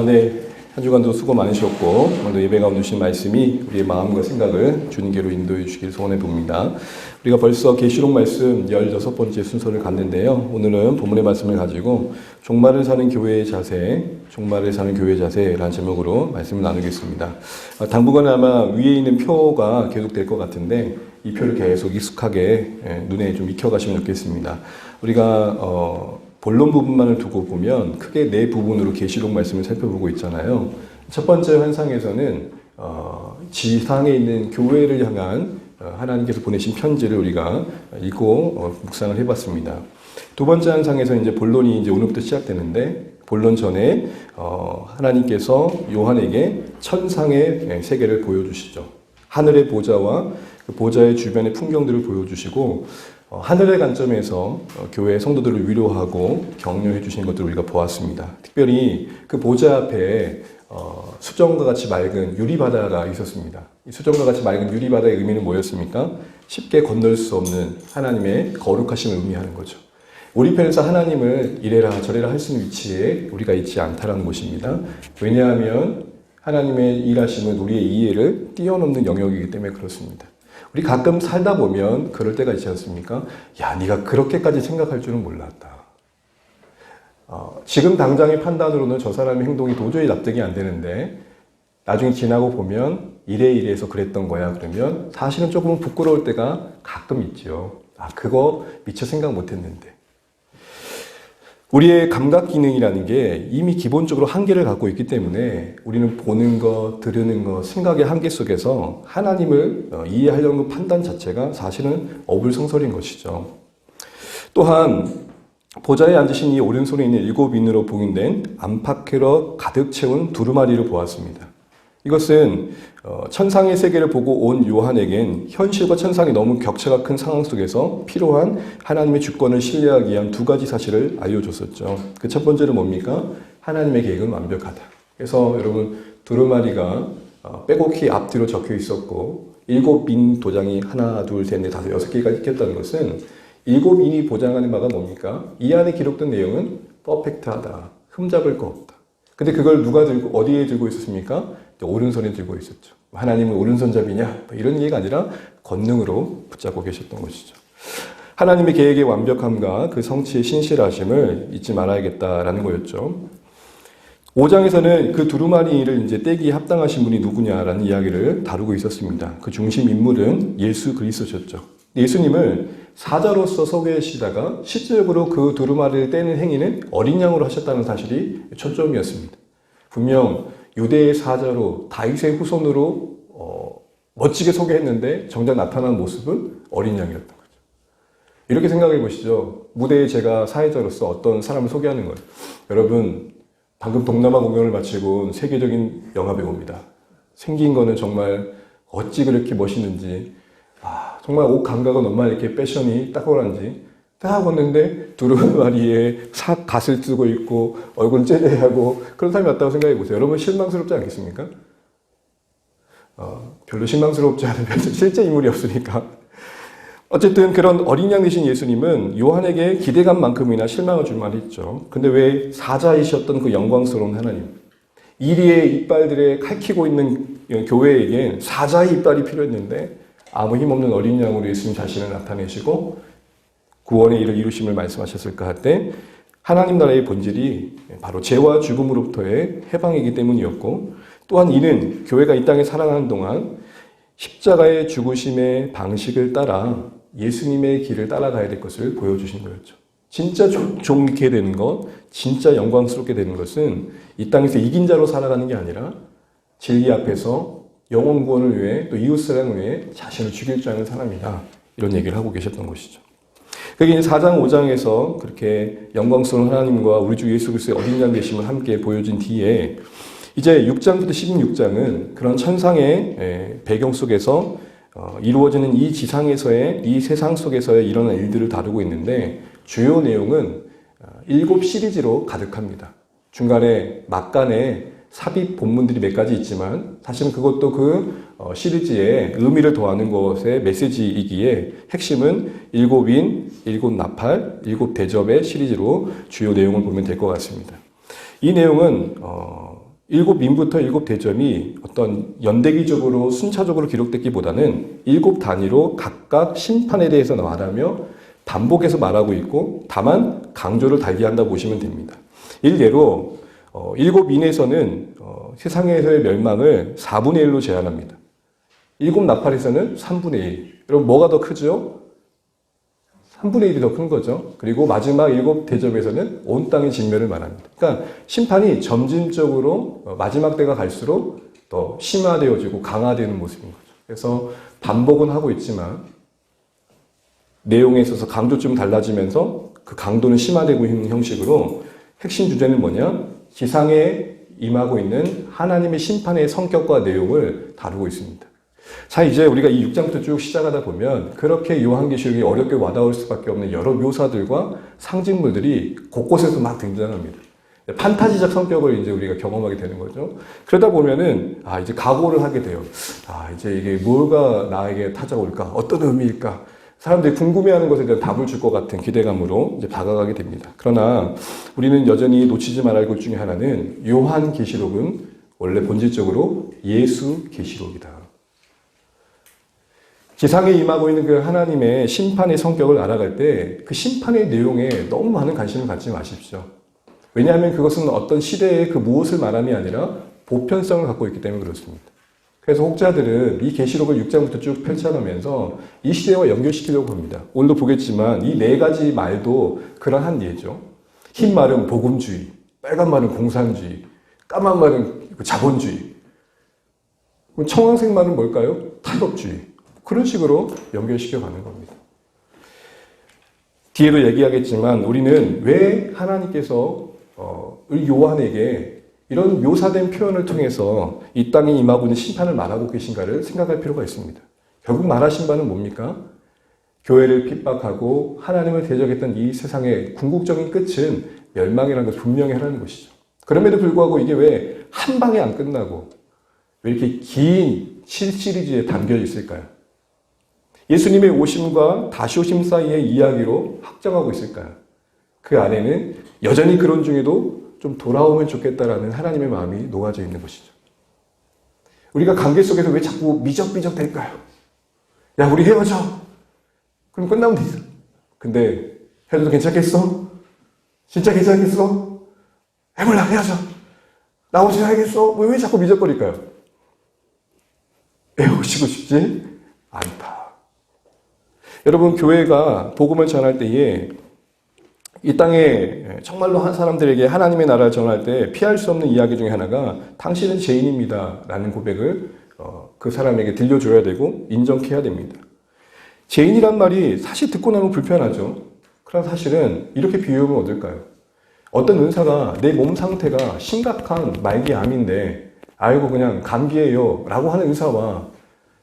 네. 한 주간도 수고 많으셨고 오늘도 예배 가운데 주신 말씀이 우리의 마음과 생각을 주님께로 인도해 주시길 소원해 봅니다. 우리가 벌써 계시록 말씀 16번째 순서를 갔는데요. 오늘은 본문의 말씀을 가지고 종말을 사는 교회의 자세, 종말을 사는 교회의 자세라는 제목으로 말씀을 나누겠습니다. 당분간 아마 위에 있는 표가 계속될 것 같은데 이 표를 계속 익숙하게 눈에 좀 익혀가시면 좋겠습니다. 우리가 본론 부분만을 두고 보면 크게 네 부분으로 계시록 말씀을 살펴보고 있잖아요. 첫 번째 환상에서는 지상에 있는 교회를 향한 하나님께서 보내신 편지를 우리가 읽고 묵상을 해봤습니다. 두 번째 환상에서 이제 본론이 이제 오늘부터 시작되는데 본론 전에 하나님께서 요한에게 천상의 세계를 보여주시죠. 하늘의 보좌와 그 보좌의 주변의 풍경들을 보여주시고 하늘의 관점에서 교회 성도들을 위로하고 격려해 주시는 것들을 우리가 보았습니다. 특별히 그 보좌 앞에 수정과 같이 맑은 유리바다가 있었습니다. 이 수정과 같이 맑은 유리바다의 의미는 뭐였습니까? 쉽게 건널 수 없는 하나님의 거룩하심을 의미하는 거죠. 우리 편에서 하나님을 이래라 저래라 할 수 있는 위치에 우리가 있지 않다라는 것입니다. 왜냐하면 하나님의 일하심은 우리의 이해를 뛰어넘는 영역이기 때문에 그렇습니다. 우리 가끔 살다 보면 그럴 때가 있지 않습니까? 야, 네가 그렇게까지 생각할 줄은 몰랐다. 지금 당장의 판단으로는 저 사람의 행동이 도저히 납득이 안 되는데 나중에 지나고 보면 이래서 그랬던 거야. 그러면 사실은 조금 부끄러울 때가 가끔 있죠. 그거 미처 생각 못 했는데. 우리의 감각 기능이라는 게 이미 기본적으로 한계를 갖고 있기 때문에 우리는 보는 것, 들으는 것, 생각의 한계 속에서 하나님을 이해하려는 판단 자체가 사실은 어불성설인 것이죠. 또한 보좌에 앉으신 이 오른손에 있는 7인으로 봉인된 안팎으로 가득 채운 두루마리를 보았습니다. 이것은 천상의 세계를 보고 온 요한에겐 현실과 천상이 너무 격차가 큰 상황 속에서 필요한 하나님의 주권을 신뢰하기 위한 두 가지 사실을 알려줬었죠. 그 첫 번째는 뭡니까? 하나님의 계획은 완벽하다. 그래서 여러분 두루마리가 빼곡히 앞뒤로 적혀 있었고 7인 도장이 하나, 둘, 셋, 넷, 다섯, 6개가 있겠다는 것은 7인이 보장하는 바가 뭡니까? 이 안에 기록된 내용은 퍼펙트하다. 흠잡을 거 없다. 근데 그걸 누가 들고 어디에 들고 있었습니까? 오른손에 들고 있었죠. 하나님은 오른손잡이냐? 이런 얘기가 아니라 권능으로 붙잡고 계셨던 것이죠. 하나님의 계획의 완벽함과 그 성취의 신실하심을 잊지 말아야겠다라는 거였죠. 5장에서는 그 두루마리를 이제 떼기에 합당하신 분이 누구냐라는 이야기를 다루고 있었습니다. 그 중심 인물은 예수 그리스도셨죠. 예수님을 사자로서 소개하시다가 실질적으로 그 두루마리를 떼는 행위는 어린 양으로 하셨다는 사실이 초점이었습니다. 분명 유대의 사자로 다윗의 후손으로 멋지게 소개했는데 정작 나타난 모습은 어린 양이었던 거죠. 이렇게 생각해 보시죠. 무대에 제가 사회자로서 어떤 사람을 소개하는 거예요. 여러분 방금 동남아 공연을 마치고 온 세계적인 영화배우입니다. 생긴 거는 정말 어찌 그렇게 멋있는지 정말 옷 감각은 얼마나 이렇게 패션이 탁월한지 딱 왔는데 두루마리에 싹 갓을 쓰고 있고 얼굴은 째려하고 그런 사람이 왔다고 생각해 보세요. 여러분 실망스럽지 않겠습니까? 별로 실망스럽지 않으면 실제 인물이 없으니까. 어쨌든 그런 어린 양 되신 예수님은 요한에게 기대감만큼이나 실망을 줄 만했죠. 근데 왜 사자이셨던 그 영광스러운 하나님, 이리의 이빨들에 칼키고 있는 교회에겐 사자의 이빨이 필요했는데 아무 힘없는 어린 양으로 예수님 자신을 나타내시고 구원의 일을 이루심을 말씀하셨을까 할 때 하나님 나라의 본질이 바로 죄와 죽음으로부터의 해방이기 때문이었고 또한 이는 교회가 이 땅에 살아가는 동안 십자가의 죽으심의 방식을 따라 예수님의 길을 따라가야 될 것을 보여주신 거였죠. 진짜 좋게 되는 것, 진짜 영광스럽게 되는 것은 이 땅에서 이긴 자로 살아가는 게 아니라 진리 앞에서 영혼 구원을 위해 또 이웃 사랑을 위해 자신을 죽일 줄 아는 사람이다. 이런 얘기를 하고 계셨던 것이죠. 그게 4장 5장에서 그렇게 영광스러운 하나님과 우리 주 예수 그리스도의 어린 양 되심을 함께 보여준 뒤에 이제 6장부터 16장은 그런 천상의 배경 속에서 이루어지는 이 지상에서의 이 세상 속에서의 일어난 일들을 다루고 있는데 주요 내용은 7 시리즈로 가득합니다. 중간에 막간에 삽입 본문들이 몇 가지 있지만 사실은 그것도 그 시리즈에 의미를 더하는 것의 메시지이기에 핵심은 7인, 7나팔, 7대접의 시리즈로 주요 내용을 보면 될 것 같습니다. 이 내용은 일곱 민부터 일곱 대점이 어떤 연대기적으로 순차적으로 기록됐기보다는 일곱 단위로 각각 심판에 대해서 말하며 반복해서 말하고 있고 다만 강조를 달게 한다 보시면 됩니다. 일례로 일곱 인에서는 세상에서의 멸망을 4분의 1로 제한합니다. 일곱 나팔에서는 3분의 1. 여러분 뭐가 더 크죠? 3분의 1이 더 큰 거죠. 그리고 마지막 일곱 대접에서는 온 땅의 진멸을 말합니다. 그러니까 심판이 점진적으로 마지막 때가 갈수록 더 심화되어지고 강화되는 모습인 거죠. 그래서 반복은 하고 있지만 내용에 있어서 강조점이 달라지면서 그 강도는 심화되고 있는 형식으로 핵심 주제는 뭐냐? 지상에 임하고 있는 하나님의 심판의 성격과 내용을 다루고 있습니다. 자, 이제 우리가 이 6장부터 쭉 시작하다 보면 그렇게 요한계시록이 어렵게 와닿을 수밖에 없는 여러 묘사들과 상징물들이 곳곳에서 막 등장합니다. 판타지적 성격을 이제 우리가 경험하게 되는 거죠. 그러다 보면은, 이제 각오를 하게 돼요. 이제 이게 뭐가 나에게 찾아올까? 어떤 의미일까? 사람들이 궁금해하는 것에 대한 답을 줄 것 같은 기대감으로 이제 다가가게 됩니다. 그러나 우리는 여전히 놓치지 말아야 할 것 중에 하나는 요한계시록은 원래 본질적으로 예수 계시록이다. 지상에 임하고 있는 그 하나님의 심판의 성격을 알아갈 때 그 심판의 내용에 너무 많은 관심을 갖지 마십시오. 왜냐하면 그것은 어떤 시대의 그 무엇을 말함이 아니라 보편성을 갖고 있기 때문에 그렇습니다. 그래서 혹자들은 이 계시록을 6장부터 쭉 펼쳐가면서 이 시대와 연결시키려고 합니다. 오늘도 보겠지만 이 네 가지 말도 그러한 예죠. 흰 말은 복음주의, 빨간 말은 공산주의, 까만 말은 자본주의, 청황색 말은 뭘까요? 타협주의. 그런 식으로 연결시켜 가는 겁니다. 뒤에도 얘기하겠지만 우리는 왜 하나님께서 요한에게 이런 묘사된 표현을 통해서 이 땅에 임하고 있는 심판을 말하고 계신가를 생각할 필요가 있습니다. 결국 말하신 바는 뭡니까? 교회를 핍박하고 하나님을 대적했던 이 세상의 궁극적인 끝은 멸망이라는 것을 분명히 하라는 것이죠. 그럼에도 불구하고 이게 왜 한 방에 안 끝나고 왜 이렇게 긴 시리즈에 담겨 있을까요? 예수님의 오심과 다시 오심 사이의 이야기로 확정하고 있을까요? 그 안에는 여전히 그런 중에도 좀 돌아오면 좋겠다라는 하나님의 마음이 녹아져 있는 것이죠. 우리가 관계 속에서 왜 자꾸 미적미적 될까요? 야, 우리 헤어져. 그럼 끝나면 되죠. 근데 헤어져도 괜찮겠어? 진짜 괜찮겠어? 해볼라, 헤어져. 나오지 않겠어? 왜 자꾸 미적거릴까요? 헤어지고 싶지 않다. 여러분, 교회가 복음을 전할 때에 이 땅에 정말로 한 사람들에게 하나님의 나라를 전할 때 피할 수 없는 이야기 중에 하나가 당신은 죄인입니다 라는 고백을 그 사람에게 들려줘야 되고 인정해야 됩니다. 죄인이란 말이 사실 듣고 나면 불편하죠. 그러나 사실은 이렇게 비유하면 어떨까요? 어떤 의사가 내 몸 상태가 심각한 말기암인데 아이고 그냥 감기예요 라고 하는 의사와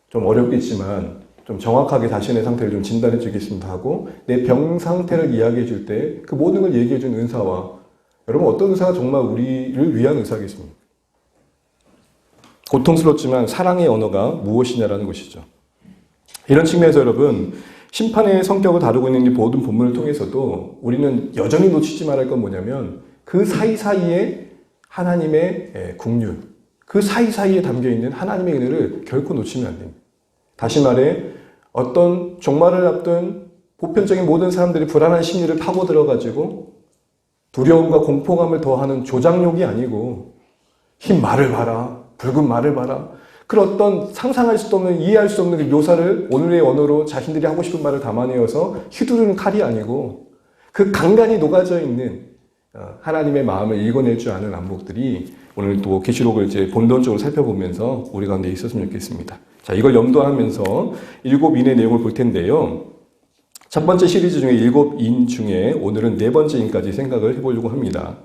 좀 어렵겠지만 좀 정확하게 자신의 상태를 좀 진단해 주겠습니다 하고 내 병 상태를 이야기해 줄 때 그 모든 걸 얘기해 준 은사와 여러분 어떤 의사가 정말 우리를 위한 의사겠습니까? 고통스럽지만 사랑의 언어가 무엇이냐라는 것이죠. 이런 측면에서 여러분 심판의 성격을 다루고 있는 이 모든 본문을 통해서도 우리는 여전히 놓치지 말아야 할 건 뭐냐면 그 사이사이에 하나님의 국륜, 그 사이사이에 담겨있는 하나님의 은혜를 결코 놓치면 안 됩니다. 다시 말해 어떤 종말을 앞둔 보편적인 모든 사람들이 불안한 심리를 파고들어가지고 두려움과 공포감을 더하는 조장욕이 아니고 흰 말을 봐라, 붉은 말을 봐라 그런 어떤 상상할 수도 없는 이해할 수 없는 그 묘사를 오늘의 언어로 자신들이 하고 싶은 말을 담아내어서 휘두르는 칼이 아니고 그 간간히 녹아져 있는 하나님의 마음을 읽어낼 줄 아는 안목들이 오늘 또 계시록을 이제 본론적으로 살펴보면서 우리 가운데 있었으면 좋겠습니다. 자, 이걸 염두하면서 일곱 인의 내용을 볼 텐데요. 첫 번째 시리즈 중에 일곱 인 중에 오늘은 네 번째 인까지 생각을 해보려고 합니다.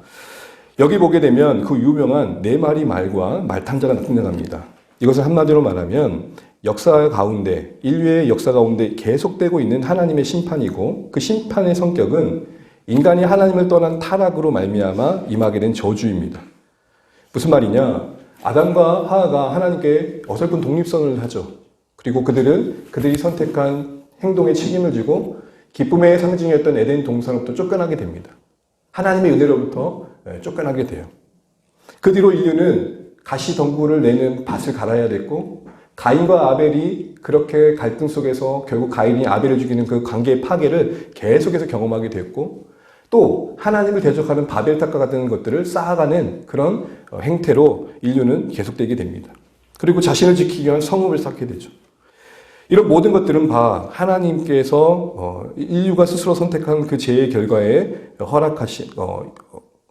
여기 보게 되면 그 유명한 네 마리 말과 말탄자가 나타납니다. 이것을 한마디로 말하면 역사 가운데, 인류의 역사 가운데 계속되고 있는 하나님의 심판이고 그 심판의 성격은 인간이 하나님을 떠난 타락으로 말미암아 임하게 된 저주입니다. 무슨 말이냐? 아담과 하와가 하나님께 어설픈 독립선언을 하죠. 그리고 그들이 선택한 행동에 책임을 지고 기쁨의 상징이었던 에덴 동산으로부터 쫓겨나게 됩니다. 하나님의 은혜로부터 쫓겨나게 돼요. 그 뒤로 인류는 가시덤불을 내는 밭을 갈아야 됐고, 가인과 아벨이 그렇게 갈등 속에서 결국 가인이 아벨을 죽이는 그 관계의 파괴를 계속해서 경험하게 됐고, 또 하나님을 대적하는 바벨탑과 같은 것들을 쌓아가는 그런 행태로 인류는 계속되게 됩니다. 그리고 자신을 지키기 위한 성읍을 쌓게 되죠. 이런 모든 것들은 하나님께서 인류가 스스로 선택한 그 죄의 결과에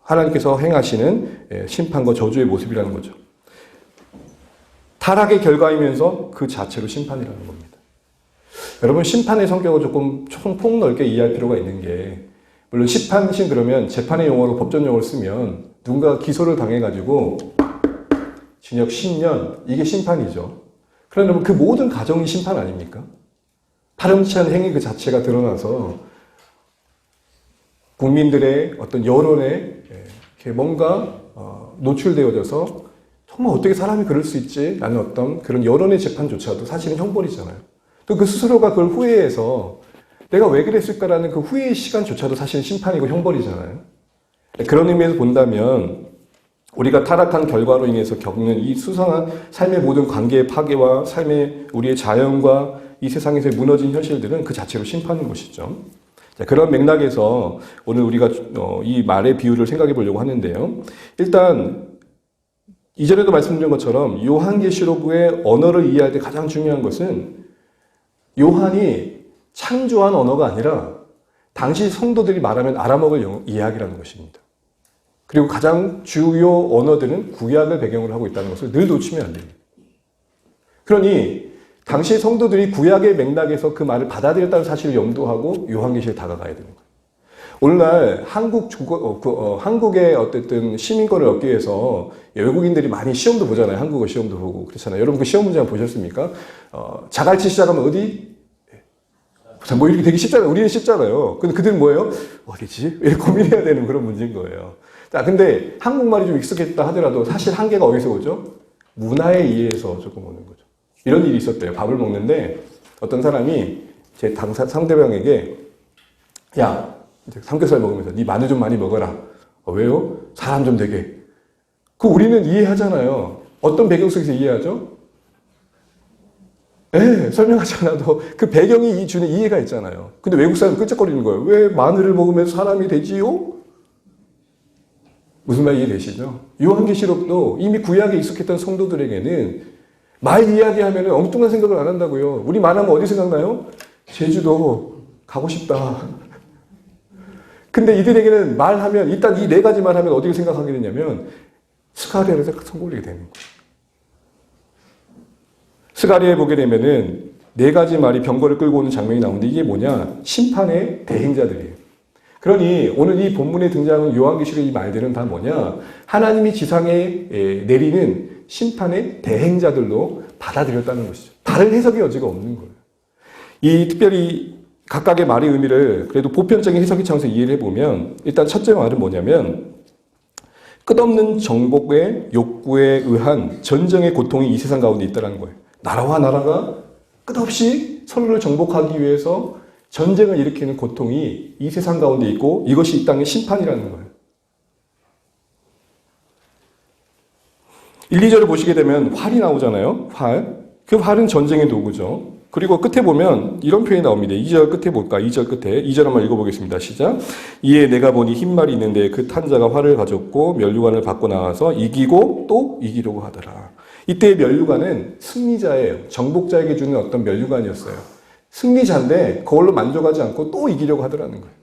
하나님께서 행하시는 심판과 저주의 모습이라는 거죠. 타락의 결과이면서 그 자체로 심판이라는 겁니다. 여러분, 심판의 성격을 조금 폭넓게 이해할 필요가 있는 게, 물론 심판신 그러면 재판의 용어로 법전 용어를 쓰면 누군가 기소를 당해가지고 징역 10년, 이게 심판이죠. 그러면 그 모든 가정이 심판 아닙니까? 파렴치 않은 행위 그 자체가 드러나서 국민들의 어떤 여론에 뭔가 노출되어져서 정말 어떻게 사람이 그럴 수 있지? 라는 어떤 그런 여론의 재판조차도 사실은 형벌이잖아요. 또 그 스스로가 그걸 후회해서 내가 왜 그랬을까라는 그 후회의 시간조차도 사실 심판이고 형벌이잖아요. 그런 의미에서 본다면 우리가 타락한 결과로 인해서 겪는 이 수상한 삶의 모든 관계의 파괴와 우리의 자연과 이 세상에서의 무너진 현실들은 그 자체로 심판인 것이죠. 자, 그런 맥락에서 오늘 우리가 이 말의 비유를 생각해 보려고 하는데요. 일단 이전에도 말씀드린 것처럼 요한계시록의 언어를 이해할 때 가장 중요한 것은 요한이 창조한 언어가 아니라 당시 성도들이 말하면 아람어를 이야기라는 것입니다. 그리고 가장 주요 언어들은 구약을 배경으로 하고 있다는 것을 늘 놓치면 안 됩니다. 그러니 당시 성도들이 구약의 맥락에서 그 말을 받아들였다는 사실을 염두하고 요한계시에 다가가야 되는 거예요. 오늘날 한국의 어쨌든 시민권을 얻기 위해서 외국인들이 많이 시험도 보잖아요. 한국어 시험도 보고 그렇잖아요. 여러분 그 시험 문제 한번 보셨습니까? 자갈치 시작하면 어디? 뭐 이렇게 되게 쉽잖아요. 우리는 쉽잖아요. 근데 그들은 뭐예요? 어디지? 왜 고민해야 되는 그런 문제인 거예요. 자, 근데 한국말이 좀 익숙했다 하더라도 사실 한계가 어디서 오죠? 문화에 의해서 조금 오는 거죠. 이런 일이 있었대요. 밥을 먹는데 어떤 사람이 제 상대방에게 야, 삼겹살 먹으면서 네 마늘 좀 많이 먹어라. 왜요? 사람 좀 되게. 우리는 이해하잖아요. 어떤 배경 속에서 이해하죠? 네, 설명하지 않아도 그 배경이 이 주는 이해가 있잖아요. 근데 외국 사람은 끄적거리는 거예요. 왜 마늘을 먹으면서 사람이 되지요? 무슨 말 이해되시죠? 요한계시록도 이미 구약에 익숙했던 성도들에게는 말 이야기하면 엉뚱한 생각을 안 한다고요. 우리 말하면 어디 생각나요? 제주도 가고 싶다. 근데 이들에게는 말하면 일단 이 네 가지 말하면 어디를 생각하게 되냐면 스가랴에서 선고리게 되는 거예요. 스가랴에 보게 되면은 네 가지 말이 병거를 끌고 오는 장면이 나오는데 이게 뭐냐? 심판의 대행자들이에요. 그러니 오늘 이 본문에 등장하는 요한계시록의 이 말들은 다 뭐냐? 하나님이 지상에 내리는 심판의 대행자들로 받아들였다는 것이죠. 다른 해석의 여지가 없는 거예요. 이 특별히 각각의 말의 의미를 그래도 보편적인 해석의 차원에서 이해를 해보면 일단 첫째 말은 뭐냐면 끝없는 정복의 욕구에 의한 전쟁의 고통이 이 세상 가운데 있다는 거예요. 나라와 나라가 끝없이 서로를 정복하기 위해서 전쟁을 일으키는 고통이 이 세상 가운데 있고 이것이 이 땅의 심판이라는 거예요. 1, 2절을 보시게 되면 활이 나오잖아요. 활. 그 활은 전쟁의 도구죠. 그리고 끝에 보면 이런 표현이 나옵니다. 2절 끝에 볼까? 2절 끝에. 2절 한번 읽어보겠습니다. 시작. 이에 내가 보니 흰 말이 있는데 그 탄 자가 활을 가졌고 면류관을 받고 나와서 이기고 또 이기려고 하더라. 이때의 면류관은 승리자예요. 정복자에게 주는 어떤 면류관이었어요. 승리자인데 그걸로 만족하지 않고 또 이기려고 하더라는 거예요.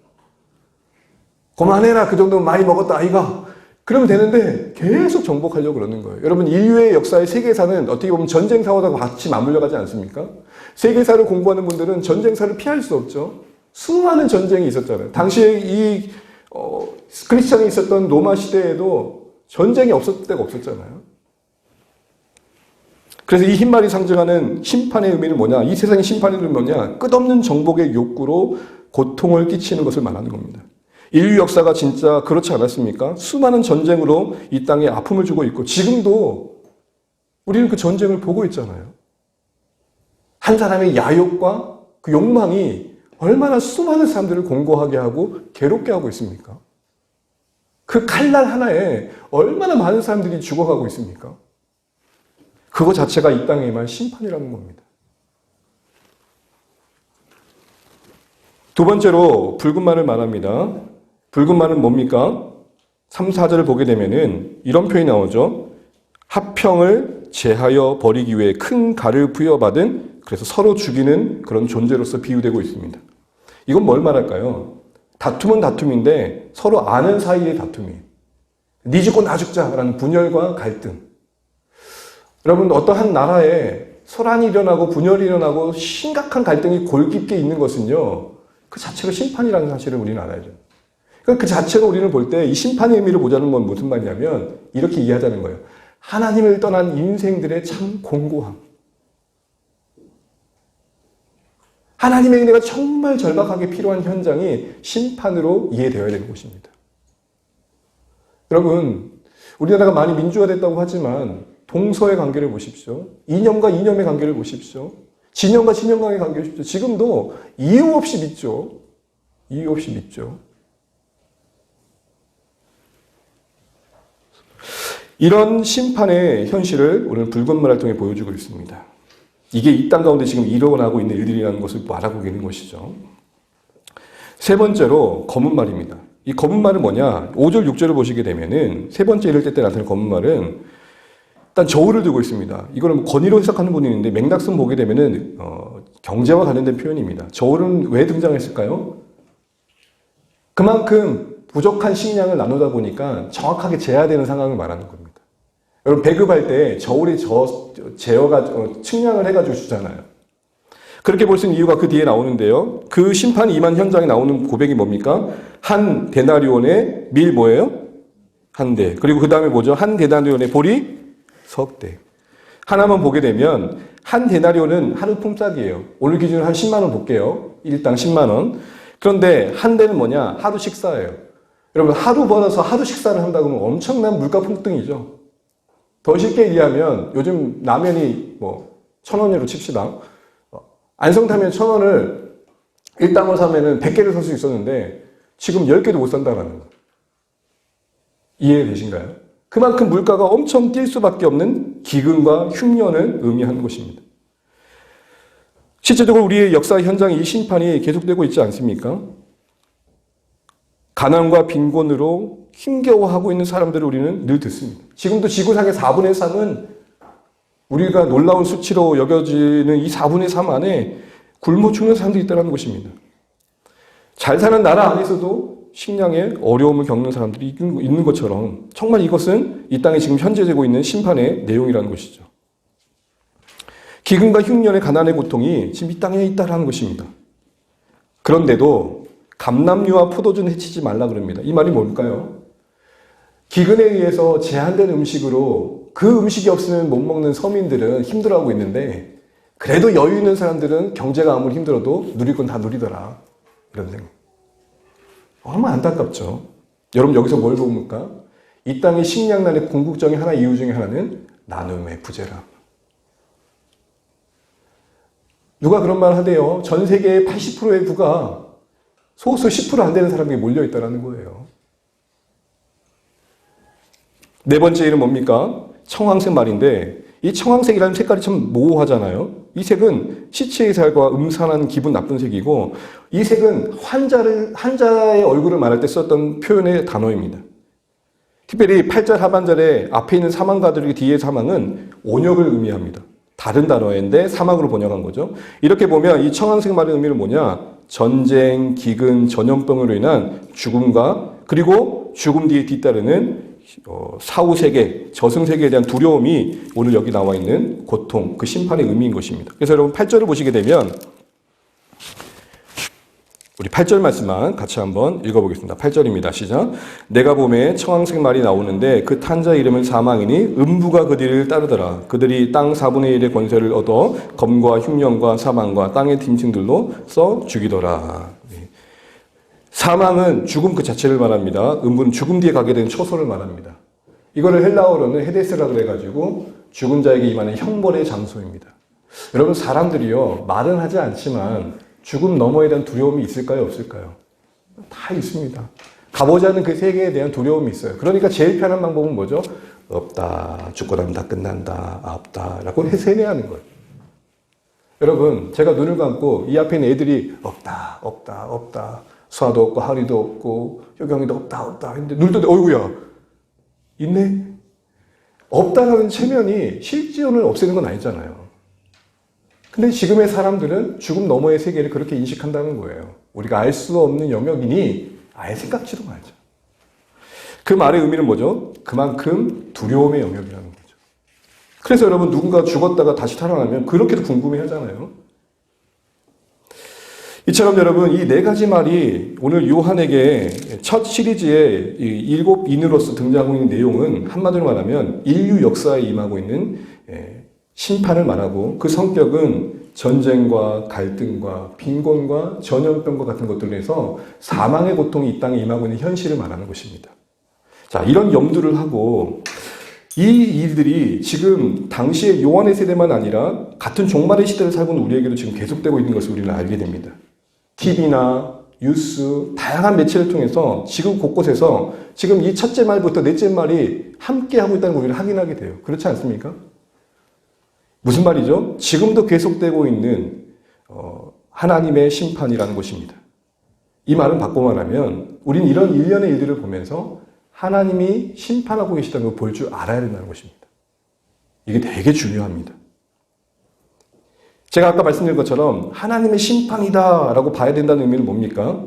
그만해라. 그 정도면 많이 먹었다 아이가. 그러면 되는데 계속 정복하려고 그러는 거예요. 여러분 인류의 역사의 세계사는 어떻게 보면 전쟁사와 같이 맞물려 가지 않습니까? 세계사를 공부하는 분들은 전쟁사를 피할 수 없죠. 수많은 전쟁이 있었잖아요. 당시에 이 크리스천이 있었던 로마 시대에도 전쟁이 없었을 때가 없었잖아요. 그래서 이 흰말이 상징하는 심판의 의미는 뭐냐? 이 세상의 심판의 의미는 뭐냐? 끝없는 정복의 욕구로 고통을 끼치는 것을 말하는 겁니다. 인류 역사가 진짜 그렇지 않았습니까? 수많은 전쟁으로 이 땅에 아픔을 주고 있고 지금도 우리는 그 전쟁을 보고 있잖아요. 한 사람의 야욕과 그 욕망이 얼마나 수많은 사람들을 공고하게 하고 괴롭게 하고 있습니까? 그 칼날 하나에 얼마나 많은 사람들이 죽어가고 있습니까? 그거 자체가 이 땅에 임할 심판이라는 겁니다. 두 번째로 붉은 말을 말합니다. 붉은 말은 뭡니까? 3, 4절을 보게 되면은 이런 표현이 나오죠. 합평을 제하여 버리기 위해 큰 가를 부여받은, 그래서 서로 죽이는 그런 존재로서 비유되고 있습니다. 이건 뭘 말할까요? 다툼은 다툼인데 서로 아는 사이의 다툼이에요. 네 죽고 나 죽자라는 분열과 갈등. 여러분, 어떠한 나라에 소란이 일어나고 분열이 일어나고 심각한 갈등이 골 깊게 있는 것은요, 그 자체가 심판이라는 사실을 우리는 알아야죠. 그러니까 그 자체로 우리는 볼 때 이 심판의 의미를 보자는 건 무슨 말이냐면 이렇게 이해하자는 거예요. 하나님을 떠난 인생들의 참 공고함. 하나님의 은혜가 정말 절박하게 필요한 현장이 심판으로 이해되어야 되는 것입니다. 여러분, 우리나라가 많이 민주화됐다고 하지만 동서의 관계를 보십시오. 이념과 이념의 관계를 보십시오. 진영과 진영과의 관계를 보십시오. 지금도 이유 없이 믿죠. 이유 없이 믿죠. 이런 심판의 현실을 오늘 붉은 말을 통해 보여주고 있습니다. 이게 이 땅 가운데 지금 일어나고 있는 일들이라는 것을 말하고 있는 것이죠. 세 번째로 검은 말입니다. 이 검은 말은 뭐냐? 5절, 6절을 보시게 되면은 세 번째 이럴 때 나타나는 검은 말은 일단 저울을 들고 있습니다. 이거는 뭐 권위로 해석하는 분이 있는데 맥락선 보게 되면은 경제와 관련된 표현입니다. 저울은 왜 등장했을까요? 그만큼 부족한 식량을 나누다 보니까 정확하게 재야 되는 상황을 말하는 겁니다. 여러분, 배급할 때 저울이 재어가 측량을 해가지고 주잖아요. 그렇게 볼 수 있는 이유가 그 뒤에 나오는데요. 그 심판이 임한 현장에 나오는 고백이 뭡니까? 한 데나리온의 밀 뭐예요? 한 대. 그리고 그 다음에 뭐죠? 한 데나리온의 보리 석 대. 하나만 보게 되면 한 데나리온은 하루 품삯이에요. 오늘 기준으로 한 10만 원 볼게요. 일당 10만 원. 그런데 한 대는 뭐냐? 하루 식사예요. 여러분, 하루 벌어서 하루 식사를 한다고 하면 엄청난 물가 폭등이죠. 더 쉽게 이해하면 요즘 라면이 뭐 1,000원으로 칩시다. 안성타면 1,000원을 일당을 사면은 100개를 살 수 있었는데 지금 10개도 못 산다라는 거. 이해되신가요? 그만큼 물가가 엄청 뛸 수밖에 없는 기근과 흉년을 의미하는 것입니다. 실제적으로 우리의 역사 현장에 이 심판이 계속되고 있지 않습니까? 가난과 빈곤으로 힘겨워하고 있는 사람들을 우리는 늘 듣습니다. 지금도 지구상의 4분의 3은 우리가 놀라운 수치로 여겨지는 이 4분의 3 안에 굶어 죽는 사람들이 있다는 것입니다. 잘 사는 나라 안에서도 식량에 어려움을 겪는 사람들이 있는 것처럼 정말 이것은 이 땅에 지금 현재 되고 있는 심판의 내용이라는 것이죠. 기근과 흉년의 가난의 고통이 지금 이 땅에 있다는 것입니다. 그런데도 감람류와 포도주는 해치지 말라 그럽니다. 이 말이 뭘까요? 기근에 의해서 제한된 음식으로 그 음식이 없으면 못 먹는 서민들은 힘들어하고 있는데 그래도 여유 있는 사람들은 경제가 아무리 힘들어도 누릴 건 다 누리더라. 이런 생각. 얼마나 안타깝죠. 여러분, 여기서 뭘 보니까 이 땅의 식량난의 궁극적인 이유 중에 하나는 나눔의 부재라. 누가 그런 말 하대요. 전 세계의 80%의 부가 소수 10% 안 되는 사람에게 몰려있다는 거예요. 네 번째 일은 뭡니까? 청황색 말인데 이 청황색이라는 색깔이 참 모호하잖아요. 이 색은 시체의 살과 음산한 기분 나쁜 색이고 이 색은 환자의 얼굴을 말할 때 썼던 표현의 단어입니다. 특별히 8절 하반절에 앞에 있는 사망가들의 뒤의 사망은 온역을 의미합니다. 다른 단어인데 사막으로 번역한 거죠. 이렇게 보면 이 청황색 말의 의미는 뭐냐? 전쟁, 기근, 전염병으로 인한 죽음과 그리고 죽음 뒤에 뒤따르는 사후세계, 저승세계에 대한 두려움이 오늘 여기 나와 있는 고통, 그 심판의 의미인 것입니다. 그래서 여러분 8절을 보시게 되면 우리 8절 말씀만 같이 한번 읽어보겠습니다. 8절입니다. 시작. 내가 봄에 청황색 말이 나오는데 그 탄자 이름은 사망이니 음부가 그 뒤를 따르더라. 그들이 땅 4분의 1의 권세를 얻어 검과 흉년과 사망과 땅의 짐승들로 써 죽이더라. 사망은 죽음 그 자체를 말합니다. 음부는 죽음 뒤에 가게 된 초소를 말합니다. 이거를 헬라어로는 헤데스라고 해가지고 죽은 자에게 임하는 형벌의 장소입니다. 여러분, 사람들이요 말은 하지 않지만 죽음 너머에 대한 두려움이 있을까요? 없을까요? 다 있습니다. 가보지 않은 그 세계에 대한 두려움이 있어요. 그러니까 제일 편한 방법은 뭐죠? 없다, 죽고 나면 다 끝난다, 없다 라고 세뇌하는 거예요. 여러분, 제가 눈을 감고 이 앞에 있는 애들이 없다, 없다, 없다, 수아도 없고 하리도 없고 효경이도 없다, 없다 했는데 눈을 떴는데 어이구야, 있네? 없다라는 체면이 실존을 없애는 건 아니잖아요. 근데 지금의 사람들은 죽음 너머의 세계를 그렇게 인식한다는 거예요. 우리가 알 수 없는 영역이니 아예 생각지도 말자. 그 말의 의미는 뭐죠? 그만큼 두려움의 영역이라는 거죠. 그래서 여러분, 누군가 죽었다가 다시 살아나면 그렇게도 궁금해 하잖아요. 이처럼 여러분, 이 네 가지 말이 오늘 요한에게 첫 시리즈의 일곱 인으로서 등장하고 있는 내용은 한마디로 말하면 인류 역사에 임하고 있는 심판을 말하고, 그 성격은 전쟁과 갈등과 빈곤과 전염병과 같은 것들로 해서 사망의 고통이 이 땅에 임하고 있는 현실을 말하는 것입니다. 자, 이런 염두를 하고 이 일들이 지금 당시의 요한의 세대만 아니라 같은 종말의 시대를 살고 있는 우리에게도 지금 계속되고 있는 것을 우리는 알게 됩니다. TV나 뉴스, 다양한 매체를 통해서 지금 곳곳에서 지금 이 첫째 말부터 넷째 말이 함께 하고 있다는 걸 우리는 확인하게 돼요. 그렇지 않습니까? 무슨 말이죠? 지금도 계속되고 있는 하나님의 심판이라는 것입니다. 이 말은 바꿔 말하면 우리는 이런 일련의 일들을 보면서 하나님이 심판하고 계시다는 걸 볼 줄 알아야 된다는 것입니다. 이게 되게 중요합니다. 제가 아까 말씀드린 것처럼 하나님의 심판이다 라고 봐야 된다는 의미는 뭡니까?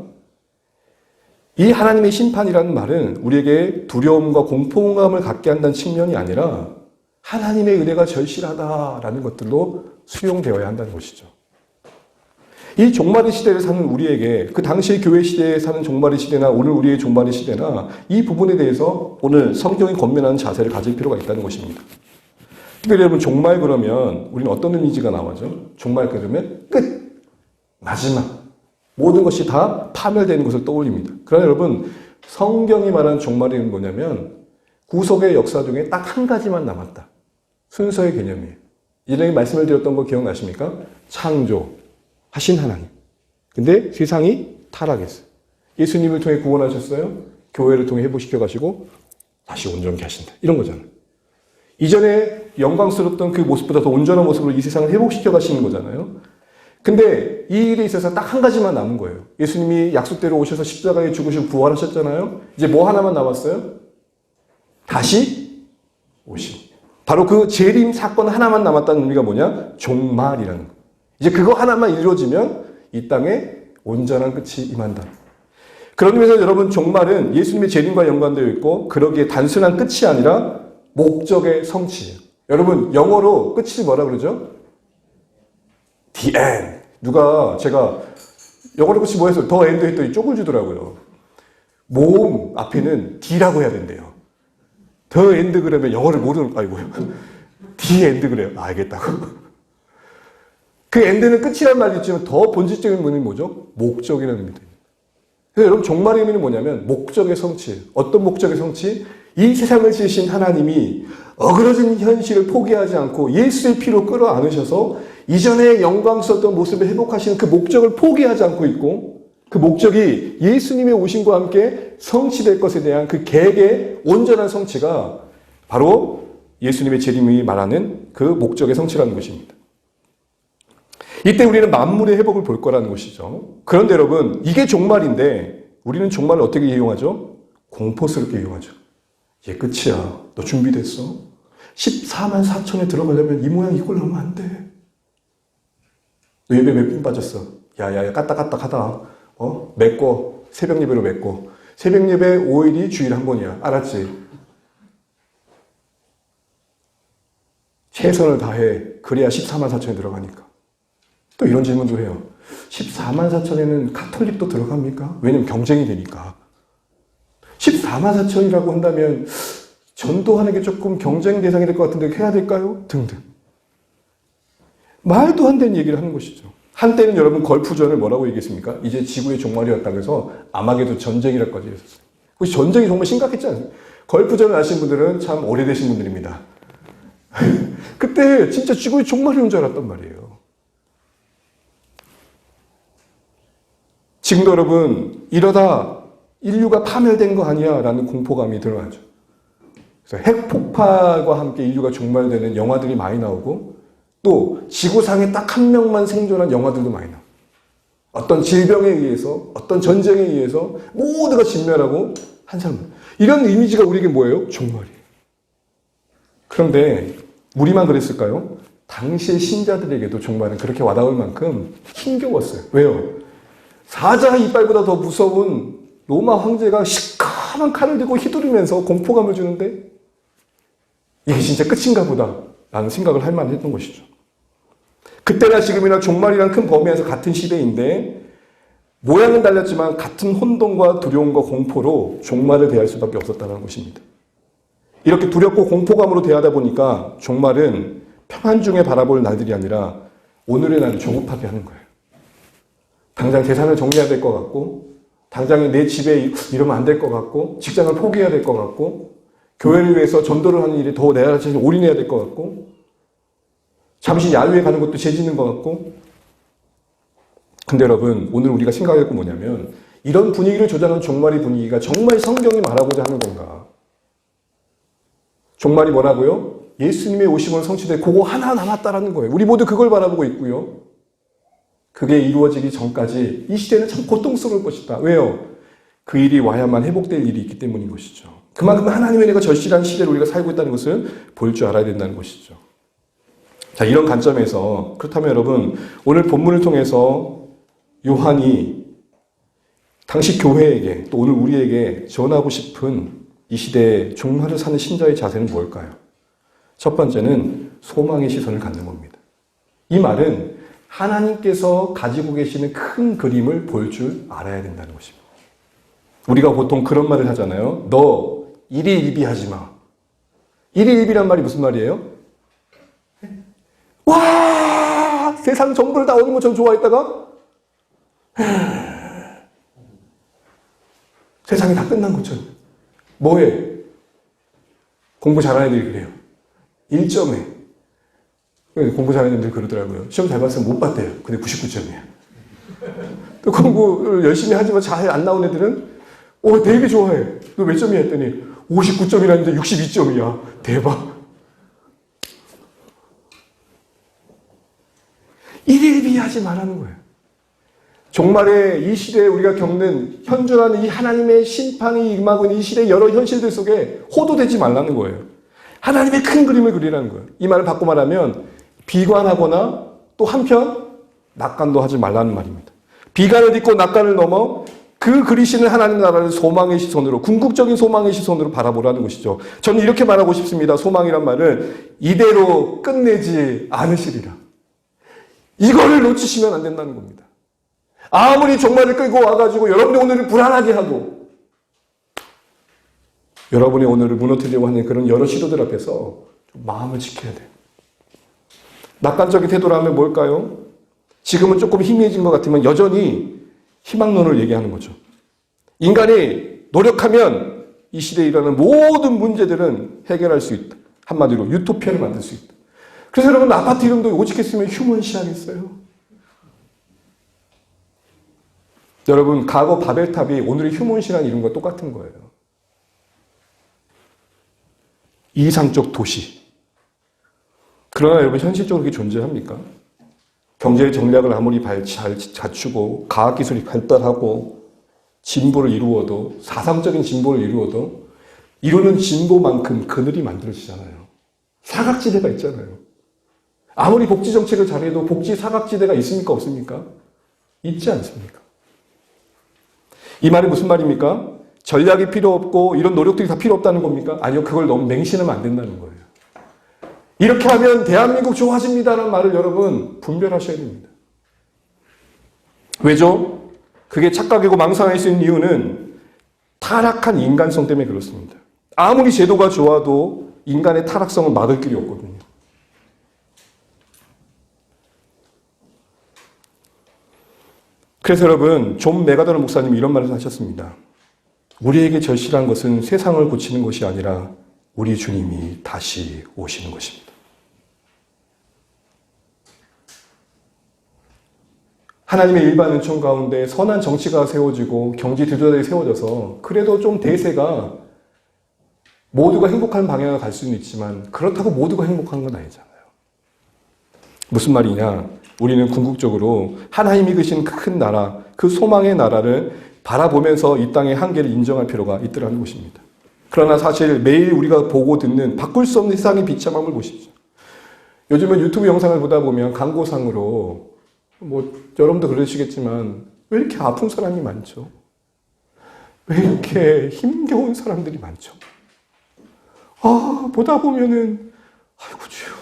이 하나님의 심판이라는 말은 우리에게 두려움과 공포감을 갖게 한다는 측면이 아니라 하나님의 은혜가 절실하다라는 것들로 수용되어야 한다는 것이죠. 이 종말의 시대를 사는 우리에게, 그 당시의 교회 시대에 사는 종말의 시대나 오늘 우리의 종말의 시대나 이 부분에 대해서 오늘 성경이 권면하는 자세를 가질 필요가 있다는 것입니다. 그러니까 여러분, 종말 그러면 우리는 어떤 이미지가 나오죠? 종말 그러면 끝! 마지막! 모든 것이 다 파멸되는 것을 떠올립니다. 그러나 여러분, 성경이 말하는 종말은 뭐냐면 구속의 역사 중에 딱 한 가지만 남았다. 순서의 개념이에요. 예전에 말씀을 드렸던 거 기억나십니까? 창조, 하신 하나님. 근데 세상이 타락했어요. 예수님을 통해 구원하셨어요. 교회를 통해 회복시켜 가시고 다시 온전케 하신다. 이런 거잖아요. 이전에 영광스럽던 그 모습보다 더 온전한 모습으로 이 세상을 회복시켜 가시는 거잖아요. 근데 이 일에 있어서 딱 한 가지만 남은 거예요. 예수님이 약속대로 오셔서 십자가에 죽으시고 부활하셨잖아요. 이제 뭐 하나만 남았어요? 다시 오심. 바로 그 재림 사건 하나만 남았다는 의미가 뭐냐? 종말이라는 거. 이제 그거 하나만 이루어지면 이 땅에 온전한 끝이 임한다. 그런 의미에서 여러분, 종말은 예수님의 재림과 연관되어 있고 그러기에 단순한 끝이 아니라 목적의 성취예요. 여러분, 영어로 끝이 뭐라 그러죠? The end. 제가 영어로 끝이 뭐였어요? 더 엔드 했더니 쪽을 주더라고요. 모음 앞에는 D라고 해야 된대요. 더 엔드 그러면 영어를 모르는, 아이고요. The end 그래요. 알겠다고. 그 엔드는 끝이라는 말이 있지만 더 본질적인 의미는 뭐죠? 목적이라는 의미입니다. 그래서 여러분, 종말의 의미는 뭐냐면 목적의 성취예요. 어떤 목적의 성취? 이 세상을 지으신 하나님이 어그러진 현실을 포기하지 않고 예수의 피로 끌어안으셔서 이전에 영광스러웠던 모습을 회복하시는 그 목적을 포기하지 않고 있고, 그 목적이 예수님의 오심과 함께 성취될 것에 대한 그 계획의 온전한 성취가 바로 예수님의 재림이 말하는 그 목적의 성취라는 것입니다. 이때 우리는 만물의 회복을 볼 거라는 것이죠. 그런데 여러분, 이게 종말인데 우리는 종말을 어떻게 이용하죠? 공포스럽게 이용하죠. 이게 끝이야. 너 준비됐어? 14만 4천에 들어가려면 이 모양 이꼴 하면 안 돼. 너 예배 몇 분 빠졌어? 야야야, 까딱까딱하다. 메꿔. 새벽 예배로 메꿔. 새벽 예배 5일이 주일에 한 번이야. 알았지? 최선을 다해. 그래야 14만 4천에 들어가니까. 또 이런 질문도 해요. 14만 4천에는 가톨릭도 들어갑니까? 왜냐면 경쟁이 되니까. 14만 4천이라고 한다면 전도하는 게 조금 경쟁 대상이 될 것 같은데 해야 될까요? 등등. 말도 안 되는 얘기를 하는 것이죠. 한때는 여러분, 걸프전을 뭐라고 얘기했습니까? 이제 지구의 종말이었다고 해서 아마게도 전쟁이라고까지 했었어요. 그 전쟁이 정말 심각했지 않습니까? 걸프전을 아시는 분들은 참 오래되신 분들입니다. 그때 진짜 지구의 종말이 온 줄 알았단 말이에요. 지금도 여러분, 이러다 인류가 파멸된 거 아니야 라는 공포감이 드러나죠. 그래서 핵폭발과 함께 인류가 종말되는 영화들이 많이 나오고 또 지구상에 딱 한 명만 생존한 영화들도 많이 나와요. 어떤 질병에 의해서 어떤 전쟁에 의해서 모두가 진멸하고 한 사람. 이런 이미지가 우리에게 뭐예요? 종말이에요. 그런데 우리만 그랬을까요? 당시의 신자들에게도 종말은 그렇게 와닿을 만큼 힘겨웠어요. 왜요? 사자의 이빨보다 더 무서운 로마 황제가 시커먼 칼을 들고 휘두르면서 공포감을 주는데 이게 진짜 끝인가 보다 라는 생각을 할 만했던 것이죠. 그때나 지금이나 종말이란 큰 범위에서 같은 시대인데 모양은 달랐지만 같은 혼돈과 두려움과 공포로 종말을 대할 수밖에 없었다는 것입니다. 이렇게 두렵고 공포감으로 대하다 보니까 종말은 평안 중에 바라볼 날들이 아니라 오늘의 날을 조급하게 하는 거예요. 당장 재산을 정리해야 될 것 같고 당장에 내 집에 이러면 안 될 것 같고 직장을 포기해야 될 것 같고 교회를 위해서 전도를 하는 일에 더 내가 자신을 올인해야 될 것 같고 잠시 야유회 가는 것도 죄짓는 것 같고. 근데 여러분 오늘 우리가 생각할 건 뭐냐면 이런 분위기를 조장하는 종말의 분위기가 정말 성경이 말하고자 하는 건가? 종말이 뭐라고요? 예수님의 오심은 성취돼 그거 하나 남았다라는 거예요. 우리 모두 그걸 바라보고 있고요. 그게 이루어지기 전까지 이 시대는 참 고통스러울 것이다. 왜요? 그 일이 와야만 회복될 일이 있기 때문인 것이죠. 그만큼 하나님의 은혜가 절실한 시대를 우리가 살고 있다는 것을 볼 줄 알아야 된다는 것이죠. 자, 이런 관점에서 그렇다면 여러분 오늘 본문을 통해서 요한이 당시 교회에게 또 오늘 우리에게 전하고 싶은 이 시대의 종말을 사는 신자의 자세는 뭘까요? 첫 번째는 소망의 시선을 갖는 겁니다. 이 말은 하나님께서 가지고 계시는 큰 그림을 볼 줄 알아야 된다는 것입니다. 우리가 보통 그런 말을 하잖아요. 너 일희일비하지 마. 일희일비란 말이 무슨 말이에요? 와! 세상 정보를 다 얻는 것처럼 좋아했다가 세상이 다 끝난 것처럼. 뭐해? 공부 잘하는 애들이 그래요. 1점에. 공부 잘하는 애들이 그러더라고요. 시험 잘 봤으면 못 봤대요. 근데 99점이야. 또 공부를 열심히 하지만 잘 안 나온 애들은 되게 좋아해. 너 몇 점이야 했더니 59점이라는데 62점이야. 대박. 일일비하지 말라는 거예요. 종말의 이 시대에 우리가 겪는 현존하는 이 하나님의 심판이 임하고 있는 이 시대의 여러 현실들 속에 호도되지 말라는 거예요. 하나님의 큰 그림을 그리라는 거예요. 이 말을 바꿔 말하면 비관하거나 또 한편 낙관도 하지 말라는 말입니다. 비관을 딛고 낙관을 넘어 그 그리시는 하나님 나라를 소망의 시선으로, 궁극적인 소망의 시선으로 바라보라는 것이죠. 저는 이렇게 말하고 싶습니다. 소망이란 말을 이대로 끝내지 않으시리라. 이거를 놓치시면 안 된다는 겁니다. 아무리 종말을 끌고 와가지고 여러분의 오늘을 불안하게 하고 여러분의 오늘을 무너뜨리려고 하는 그런 여러 시도들 앞에서 좀 마음을 지켜야 돼요. 낙관적인 태도라면 뭘까요? 지금은 조금 희미해진 것 같으면 여전히 희망론을 얘기하는 거죠. 인간이 노력하면 이 시대에 일어나는 모든 문제들은 해결할 수 있다. 한마디로 유토피아를 만들 수 있다. 그래서 여러분 아파트 이름도 오직했으면 휴먼시 하겠어요? 여러분 과거 바벨탑이 오늘의 휴먼시라는 이름과 똑같은 거예요. 이상적 도시. 그러나 여러분 현실적으로 그게 존재합니까? 경제 정략을 아무리 잘 갖추고 과학기술이 발달하고 진보를 이루어도 사상적인 진보를 이루어도 이루는 진보만큼 그늘이 만들어지잖아요. 사각지대가 있잖아요. 아무리 복지정책을 잘해도 복지 사각지대가 있습니까? 없습니까? 있지 않습니까? 이 말이 무슨 말입니까? 전략이 필요 없고 이런 노력들이 다 필요 없다는 겁니까? 아니요. 그걸 너무 맹신하면 안 된다는 거예요. 이렇게 하면 대한민국 좋아집니다라는 말을 여러분 분별하셔야 됩니다. 왜죠? 그게 착각이고 망상할 수 있는 이유는 타락한 인간성 때문에 그렇습니다. 아무리 제도가 좋아도 인간의 타락성은 막을 길이 없거든요. 그래서 여러분 존 메가더너 목사님이 이런 말을 하셨습니다. 우리에게 절실한 것은 세상을 고치는 것이 아니라 우리 주님이 다시 오시는 것입니다. 하나님의 일반 은총 가운데 선한 정치가 세워지고 경제 지도자들이 세워져서 그래도 좀 대세가 모두가 행복한 방향으로 갈 수는 있지만 그렇다고 모두가 행복한 건 아니잖아요. 무슨 말이냐? 우리는 궁극적으로 하나님이 계신 큰 나라, 그 소망의 나라를 바라보면서 이 땅의 한계를 인정할 필요가 있더라는 것입니다. 그러나 사실 매일 우리가 보고 듣는 바꿀 수 없는 세상의 비참함을 보십시오. 요즘은 유튜브 영상을 보다 보면 광고상으로 여러분도 그러시겠지만 왜 이렇게 아픈 사람이 많죠? 왜 이렇게 힘겨운 사람들이 많죠? 보다 보면은 아이고 주여.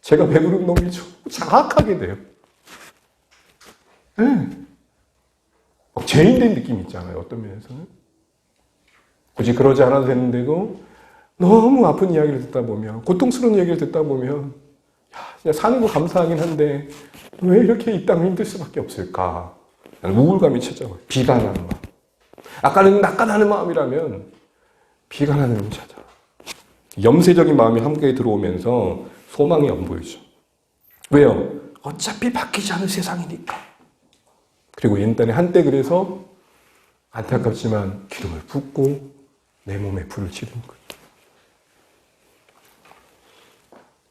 제가 배부른 놈이죠. 자학하게 돼요. 네. 죄인된 느낌이 있잖아요. 어떤 면에서는. 굳이 그러지 않아도 되는데도 너무 아픈 이야기를 듣다 보면, 고통스러운 이야기를 듣다 보면 진짜 사는 거 감사하긴 한데 왜 이렇게 이 땅은 힘들 수밖에 없을까? 우울감이 찾아와요. 비관하는 마음. 아까는 낙관하는 마음이라면 비관하는 마음이 찾아와요. 염세적인 마음이 함께 들어오면서 소망이 안 보이죠. 왜요? 어차피 바뀌지 않을 세상이니까. 그리고 옛날에 한때 그래서 안타깝지만 기름을 붓고 내 몸에 불을 지르는 거예요.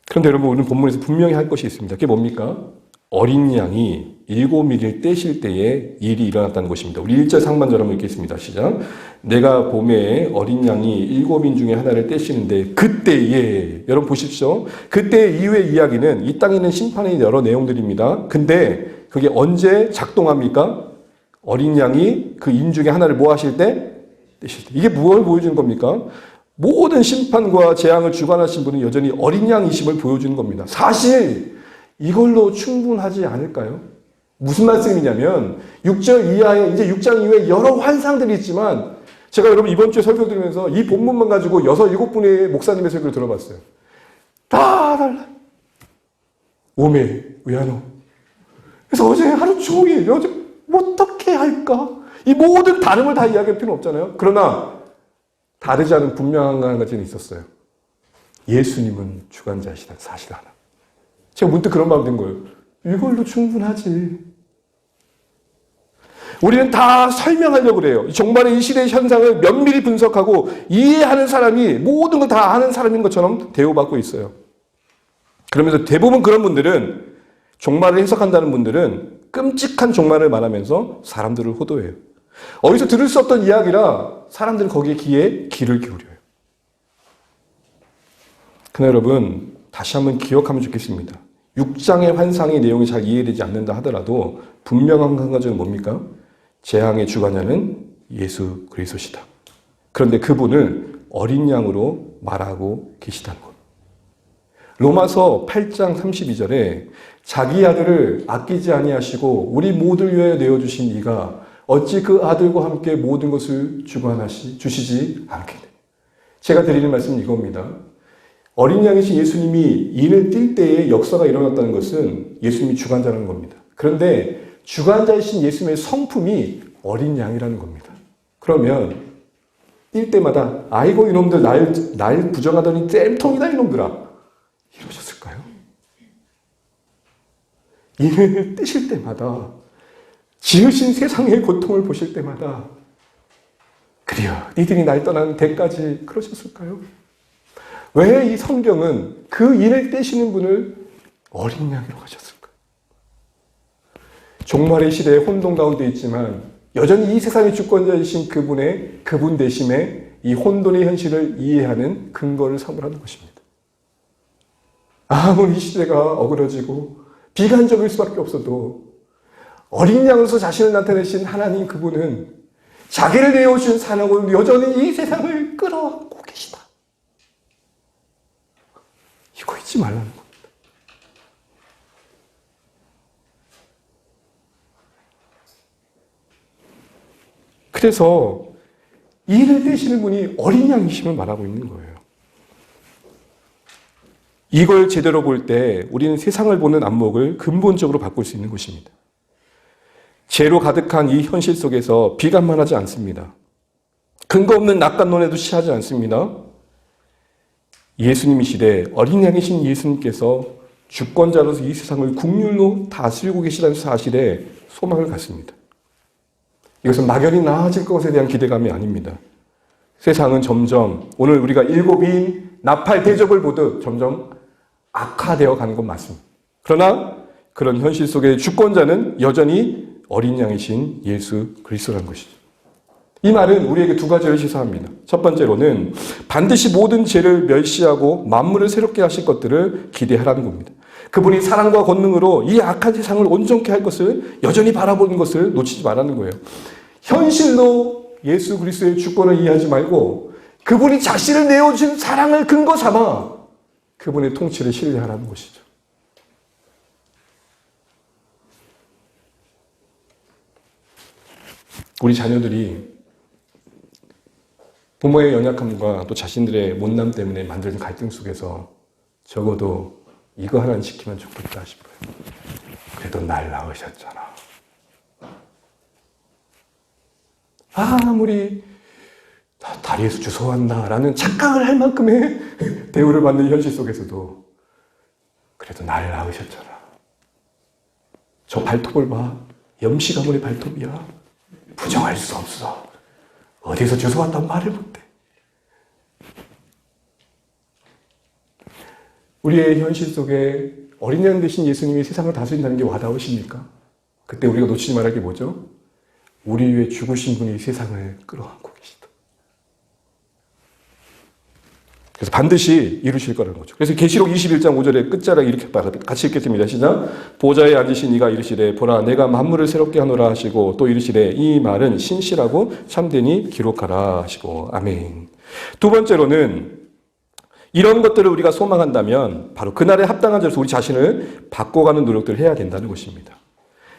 그런데 여러분, 오늘 본문에서 분명히 할 것이 있습니다. 그게 뭡니까? 어린 양이 7일을 떼실 때에 일이 일어났다는 것입니다. 우리 1절 상반절 한번 읽겠습니다. 시작. 내가 봄에 어린 양이 7인 중에 하나를 떼시는데 그때에, 여러분 보십시오. 그때 이후의 이야기는 이 땅에 있는 심판의 여러 내용들입니다. 근데 그게 언제 작동합니까? 어린 양이 그 인 중에 하나를 뭐 하실 때? 떼실 때. 이게 무엇을 보여주는 겁니까? 모든 심판과 재앙을 주관하신 분은 여전히 어린 양이심을 보여주는 겁니다. 사실 이걸로 충분하지 않을까요? 무슨 말씀이냐면 6절 이하에 이제 6장 이후에 여러 환상들이 있지만 제가 여러분 이번 주에 설교 들으면서 이 본문만 가지고 6, 7분의 목사님의 설교를 들어봤어요. 다 달라. 오메, 왜하노? 그래서 어제 하루 종일 어떻게 할까? 이 모든 다름을 다 이야기할 필요는 없잖아요. 그러나 다르지 않은 분명한 가지는 있었어요. 예수님은 주관자이시다는 사실 하나. 제가 문득 그런 마음 든 거예요. 이걸로 충분하지. 우리는 다 설명하려고 그래요. 정말 이 시대의 현상을 면밀히 분석하고 이해하는 사람이 모든 걸 다 아는 사람인 것처럼 대우받고 있어요. 그러면서 대부분 그런 분들은 종말을 해석한다는 분들은 끔찍한 종말을 말하면서 사람들을 호도해요. 어디서 들을 수 없던 이야기라 사람들은 거기에 귀를 기울여요. 그러나 여러분 다시 한번 기억하면 좋겠습니다. 6장의 환상의 내용이 잘 이해되지 않는다 하더라도 분명한 한 가지는 뭡니까? 재앙의 주관자는 예수 그리스도시다. 그런데 그분을 어린 양으로 말하고 계시다는 것. 로마서 8장 32절에 자기 아들을 아끼지 아니하시고 우리 모두를 위하여 내어주신 이가 어찌 그 아들과 함께 모든 것을 주시지 않겠느냐. 제가 드리는 말씀은 이겁니다. 어린 양이신 예수님이 인을 띌 때에 역사가 일어났다는 것은 예수님이 주관자라는 겁니다. 그런데 주관자이신 예수님의 성품이 어린 양이라는 겁니다. 그러면 뛸 때마다 아이고 이놈들 날 부정하더니 쌤통이다 이놈들아 이러셨을까요? 인을 떼실 때마다 지으신 세상의 고통을 보실 때마다 그래요 니들이 날 떠나는 데까지 그러셨을까요? 왜 이 성경은 그 인을 떼시는 분을 어린 양으로 가셨을까요? 종말의 시대에 혼돈 가운데 있지만 여전히 이 세상의 주권자이신 그분 대심에 이 혼돈의 현실을 이해하는 근거를 삼으라는 것입니다. 아무리 이 시대가 어그러지고 비관적일 수밖에 없어도 어린 양으로서 자신을 나타내신 하나님 그분은 자기를 내어주신 사랑으로 여전히 이 세상을 끌어안고 계시다. 이거 잊지 말라는 겁니다. 그래서 이를 떼시는 분이 어린 양이심을 말하고 있는 거예요. 이걸 제대로 볼 때 우리는 세상을 보는 안목을 근본적으로 바꿀 수 있는 것입니다. 죄로 가득한 이 현실 속에서 비관만 하지 않습니다. 근거 없는 낙관론에도 취하지 않습니다. 예수님이시되 어린 양이신 예수님께서 주권자로서 이 세상을 국률로 다스리고 계시다는 사실에 소망을 갖습니다. 이것은 막연히 나아질 것에 대한 기대감이 아닙니다. 세상은 점점 오늘 우리가 일곱인 나팔 대접을 보듯 점점 악화되어 가는 것 맞습니다. 그러나 그런 현실 속의 주권자는 여전히 어린 양이신 예수 그리스도라는 것이죠. 이 말은 우리에게 두 가지를 시사합니다. 첫 번째로는 반드시 모든 죄를 멸시하고 만물을 새롭게 하실 것들을 기대하라는 겁니다. 그분이 사랑과 권능으로 이 악한 세상을 온전케 할 것을 여전히 바라보는 것을 놓치지 말라는 거예요. 현실로 예수 그리스도의 주권을 이해하지 말고 그분이 자신을 내어주신 사랑을 근거 삼아 그분의 통치를 신뢰하라는 것이죠. 우리 자녀들이 부모의 연약함과 또 자신들의 못남 때문에 만드는 갈등 속에서 적어도 이거 하나는 지키면 좋겠다 싶어요. 그래도 날 낳으셨잖아. 아무리 다리에서 주워왔나라는 착각을 할 만큼의 대우를 받는 현실 속에서도 그래도 날 낳으셨잖아. 저 발톱을 봐. 염씨 가문의 발톱이야. 부정할 수 없어. 어디서 주워왔다고 말을 못해. 우리의 현실 속에 어린 양 되신 예수님이 세상을 다스린다는 게 와닿으십니까? 그때 우리가 놓치지 말할 게 뭐죠? 우리 위해 죽으신 분이 세상을 끌어안고 계시다. 그래서 반드시 이루실 거라는 거죠. 그래서 계시록 21장 5절의 끝자락 이렇게 같이 읽겠습니다. 시작. 보좌에 앉으신 이가 이르시되 보라 내가 만물을 새롭게 하노라 하시고 또 이르시되 이 말은 신실하고 참되니 기록하라 하시고 아멘. 두 번째로는 이런 것들을 우리가 소망한다면 바로 그날에 합당한 자로서 우리 자신을 바꿔가는 노력들을 해야 된다는 것입니다.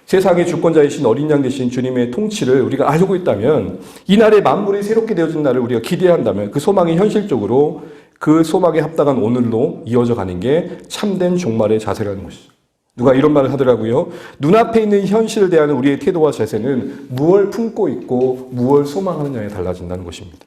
세상의 주권자이신 어린 양 되신 주님의 통치를 우리가 알고 있다면 이날에 만물이 새롭게 되어진 날을 우리가 기대한다면 그 소망이 현실적으로 그 소망에 합당한 오늘로 이어져 가는 게 참된 종말의 자세라는 것이죠. 누가 이런 말을 하더라고요. 눈앞에 있는 현실을 대하는 우리의 태도와 자세는 무엇을 품고 있고 무엇을 소망하느냐에 달라진다는 것입니다.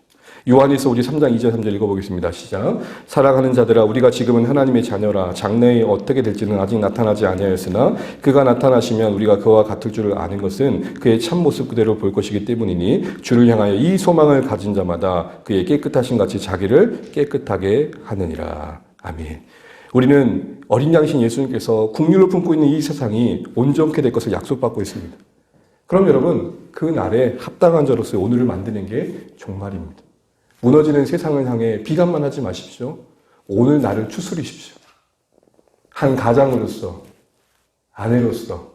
요한일서 우리 3장 2절 3절 읽어보겠습니다. 시작. 사랑하는 자들아 우리가 지금은 하나님의 자녀라. 장래에 어떻게 될지는 아직 나타나지 아니하였으나 그가 나타나시면 우리가 그와 같을 줄을 아는 것은 그의 참모습 그대로 볼 것이기 때문이니 주를 향하여 이 소망을 가진 자마다 그의 깨끗하신 같이 자기를 깨끗하게 하느니라. 아멘. 우리는 어린 양이신 예수님께서 국률을 품고 있는 이 세상이 온전케 될 것을 약속받고 있습니다. 그럼 여러분 그 날에 합당한 자로서 오늘을 만드는 게 종말입니다. 무너지는 세상을 향해 비관만 하지 마십시오. 오늘 나를 추스리십시오. 한 가장으로서, 아내로서,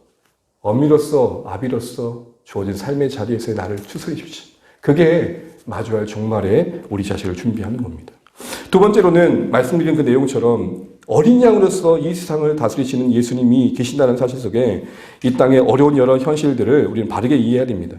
어미로서, 아비로서 주어진 삶의 자리에서의 나를 추스리십시오. 그게 마주할 종말에 우리 자신을 준비하는 겁니다. 두 번째로는 말씀드린 그 내용처럼 어린 양으로서 이 세상을 다스리시는 예수님이 계신다는 사실 속에 이 땅의 어려운 여러 현실들을 우리는 바르게 이해해야 됩니다.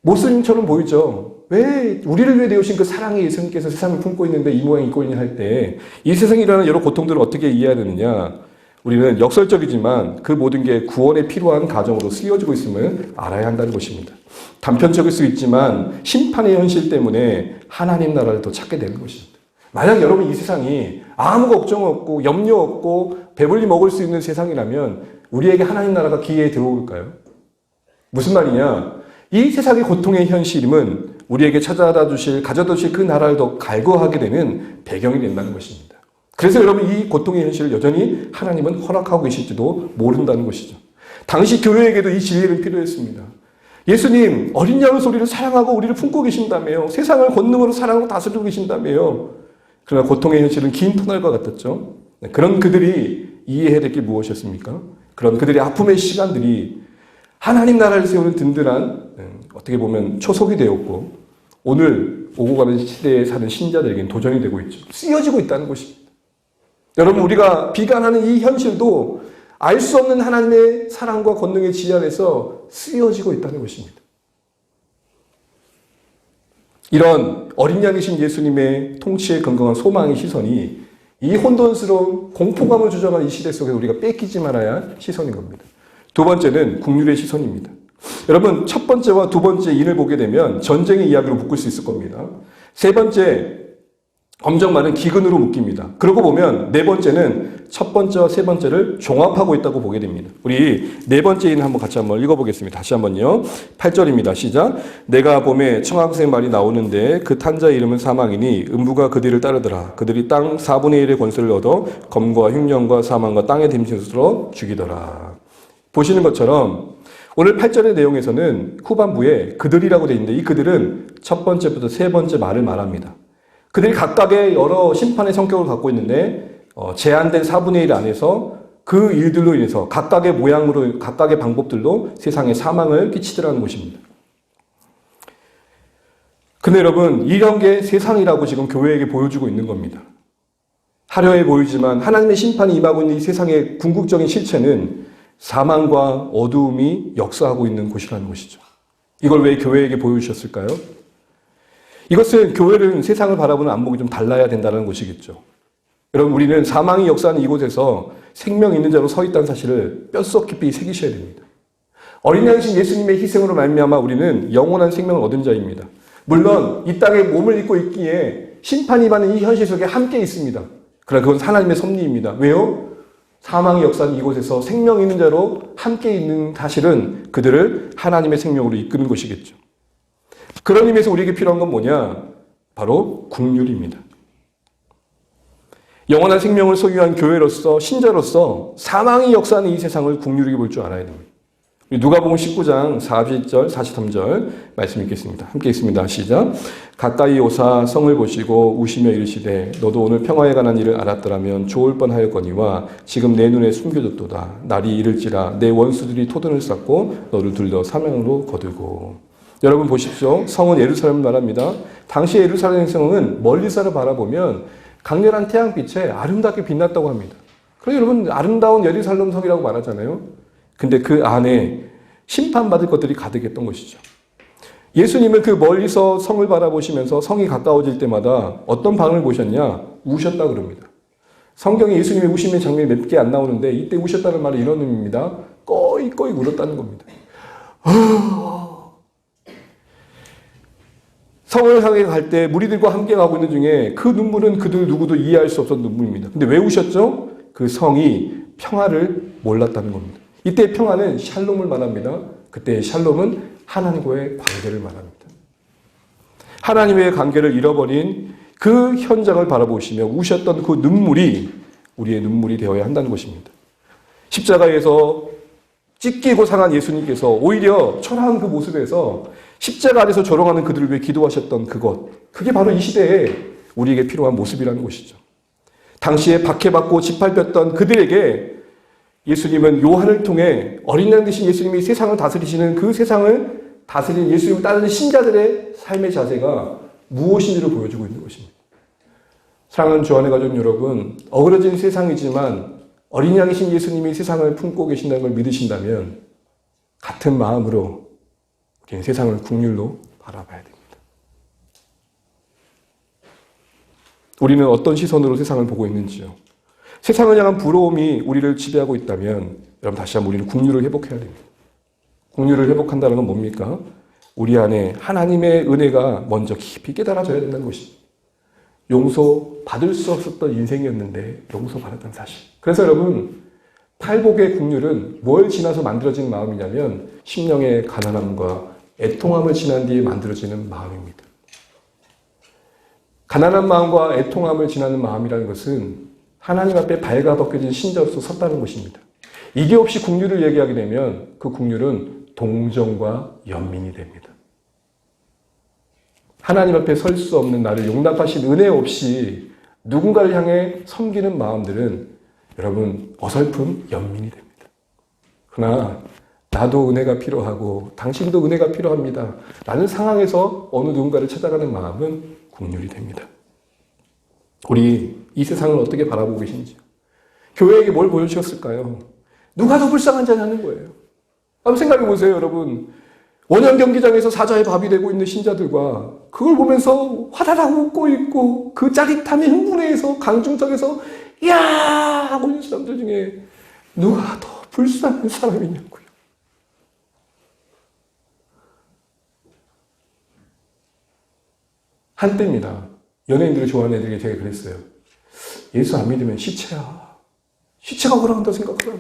모습처럼 보이죠. 왜 우리를 위해 내오신 그 사랑의 예수님께서 세상을 품고 있는데 이 모양 입고 있냐 할 때 이 세상에 일어나는 여러 고통들을 어떻게 이해해야 되느냐. 우리는 역설적이지만 그 모든 게 구원에 필요한 가정으로 쓰여지고 있음을 알아야 한다는 것입니다. 단편적일 수 있지만 심판의 현실 때문에 하나님 나라를 더 찾게 되는 것입니다. 만약 여러분 이 세상이 아무 걱정 없고 염려 없고 배불리 먹을 수 있는 세상이라면 우리에게 하나님 나라가 기회에 들어올까요? 무슨 말이냐? 이 세상의 고통의 현실임은 우리에게 찾아다 주실, 가져다 주실 그 나라를 더 갈구하게 되는 배경이 된다는 것입니다. 그래서 여러분 이 고통의 현실을 여전히 하나님은 허락하고 계실지도 모른다는 것이죠. 당시 교회에게도 이 진리는 필요했습니다. 예수님 어린 양의 소리를 사랑하고 우리를 품고 계신다며요. 세상을 권능으로 사랑하고 다스리고 계신다며요. 그러나 고통의 현실은 긴 터널과 같았죠. 그런 그들이 이해해야 될 게 무엇이었습니까? 그런 그들의 아픔의 시간들이 하나님 나라를 세우는 든든한 어떻게 보면 초석이 되었고 오늘 오고 가는 시대에 사는 신자들에게는 도전이 되고 있죠. 쓰여지고 있다는 것입니다. 여러분 우리가 비관하는 이 현실도 알 수 없는 하나님의 사랑과 권능의 지혜 안에서 쓰여지고 있다는 것입니다. 이런 어린 양이신 예수님의 통치에 건강한 소망의 시선이 이 혼돈스러운 공포감을 조장하는 이 시대 속에 우리가 뺏기지 말아야 할 시선인 겁니다. 두 번째는 국률의 시선입니다. 여러분 첫 번째와 두 번째 인을 보게 되면 전쟁의 이야기로 묶을 수 있을 겁니다. 세 번째 엄청 많은 기근으로 묶입니다. 그러고 보면 네 번째는 첫 번째와 세 번째를 종합하고 있다고 보게 됩니다. 우리 네 번째인 한번 같이 한번 읽어보겠습니다. 다시 한번요. 8절입니다. 시작. 내가 봄에 청황새 말이 나오는데 그 탄 자의 이름은 사망이니 음부가 그들을 따르더라. 그들이 땅 4분의 1의 권세를 얻어 검과 흉년과 사망과 땅의 댐신으로 죽이더라. 보시는 것처럼 오늘 8절의 내용에서는 후반부에 그들이라고 되어 있는데 이 그들은 첫 번째부터 세 번째 말을 말합니다. 그들이 각각의 여러 심판의 성격을 갖고 있는데 제한된 4분의 1 안에서 그 일들로 인해서 각각의 모양으로 각각의 방법들로 세상에 사망을 끼치더라는 것입니다. 근데 여러분 이런 게 세상이라고 지금 교회에게 보여주고 있는 겁니다. 화려해 보이지만 하나님의 심판이 임하고 있는 이 세상의 궁극적인 실체는 사망과 어두움이 역사하고 있는 곳이라는 것이죠. 이걸 왜 교회에게 보여주셨을까요? 이것은 교회는 세상을 바라보는 안목이 좀 달라야 된다는 것이겠죠. 여러분 우리는 사망이 역사하는 이곳에서 생명 있는 자로 서 있다는 사실을 뼛속 깊이 새기셔야 됩니다. 어린 양이신 예수님의 희생으로 말미암아 우리는 영원한 생명을 얻은 자입니다. 물론 이 땅에 몸을 입고 있기에 심판이 받는 이 현실 속에 함께 있습니다. 그러나 그건 하나님의 섭리입니다. 왜요? 사망이 역사하는 이곳에서 생명 있는 자로 함께 있는 사실은 그들을 하나님의 생명으로 이끄는 것이겠죠. 그런 의미에서 우리에게 필요한 건 뭐냐? 바로 긍휼입니다. 영원한 생명을 소유한 교회로서 신자로서 사망이 역사하는 이 세상을 긍휼하게 볼 줄 알아야 됩니다. 누가복음 19장 40절 43절 말씀 읽겠습니다. 함께 읽습니다. 시작. 가까이 오사 성을 보시고 우시며 이르시되 너도 오늘 평화에 관한 일을 알았더라면 좋을 뻔하였거니와 지금 내 눈에 숨겨졌도다. 날이 이를지라 내 원수들이 토든을 쌓고 너를 둘러 사망으로 거두고. 여러분 보십시오. 성은 예루살렘을 말합니다. 당시 예루살렘 성은 멀리서를 바라보면 강렬한 태양빛에 아름답게 빛났다고 합니다. 그래서 여러분 아름다운 예루살렘 성이라고 말하잖아요. 근데 그 안에 심판받을 것들이 가득했던 것이죠. 예수님은 그 멀리서 성을 바라보시면서 성이 가까워질 때마다 어떤 반응을 보셨냐? 우셨다 그럽니다. 성경에 예수님의 우심의 장면이 몇 개 안 나오는데 이때 우셨다는 말은 이런 의미입니다. 꺼이꺼이 울었다는 겁니다. 성을 향해 갈 때 무리들과 함께 가고 있는 중에 그 눈물은 그들 누구도 이해할 수 없었던 눈물입니다. 근데 왜 우셨죠? 그 성이 평화를 몰랐다는 겁니다. 이때 평화는 샬롬을 말합니다. 그때 샬롬은 하나님과의 관계를 말합니다. 하나님의 관계를 잃어버린 그 현장을 바라보시며 우셨던 그 눈물이 우리의 눈물이 되어야 한다는 것입니다. 십자가에서 찢기고 상한 예수님께서 오히려 초라한 그 모습에서 십자가 아래서 조롱하는 그들을 위해 기도하셨던 그것, 그게 바로 이 시대에 우리에게 필요한 모습이라는 것이죠. 당시에 박해받고 짓밟혔던 그들에게 예수님은 요한을 통해 어린 양 되신 예수님이 세상을 다스리시는 그 세상을 다스리는 예수님을 따르는 신자들의 삶의 자세가 무엇인지를 보여주고 있는 것입니다. 사랑하는 주안의 가족 여러분, 어그러진 세상이지만 어린 양이신 예수님이 세상을 품고 계신다는 걸 믿으신다면 같은 마음으로 우리는 세상을 긍휼로 바라봐야 됩니다. 우리는 어떤 시선으로 세상을 보고 있는지요? 세상을 향한 부러움이 우리를 지배하고 있다면 여러분 다시 한번 우리는 긍휼을 회복해야 됩니다. 긍휼을 회복한다는 건 뭡니까? 우리 안에 하나님의 은혜가 먼저 깊이 깨달아져야 된다는 것입니다. 용서받을 수 없었던 인생이었는데 용서받았다는 사실. 그래서 여러분 팔복의 긍휼은 뭘 지나서 만들어진 마음이냐면 심령의 가난함과 애통함을 지난 뒤에 만들어지는 마음입니다. 가난한 마음과 애통함을 지나는 마음이라는 것은 하나님 앞에 발가벗겨진 신자로서 섰다는 것입니다. 이게 없이 긍휼을 얘기하게 되면 그 긍휼은 동정과 연민이 됩니다. 하나님 앞에 설 수 없는 나를 용납하신 은혜 없이 누군가를 향해 섬기는 마음들은 여러분 어설픈 연민이 됩니다. 그러나 나도 은혜가 필요하고 당신도 은혜가 필요합니다. 라는 상황에서 어느 누군가를 찾아가는 마음은 긍휼이 됩니다. 우리 이 세상을 어떻게 바라보고 계신지요? 교회에게 뭘 보여주셨을까요? 누가 더 불쌍한 자냐는 거예요. 한번 생각해 보세요, 여러분. 원형 경기장에서 사자의 밥이 되고 있는 신자들과 그걸 보면서 화다닥 웃고 있고 그 짜릿함에 흥분해서 강중턱에서 이야 하고 있는 사람들 중에 누가 더 불쌍한 사람이냐고요. 한때입니다. 연예인들을 좋아하는 애들이 되게 그랬어요. 예수 안 믿으면 시체야. 시체가 오라간다 생각하라고.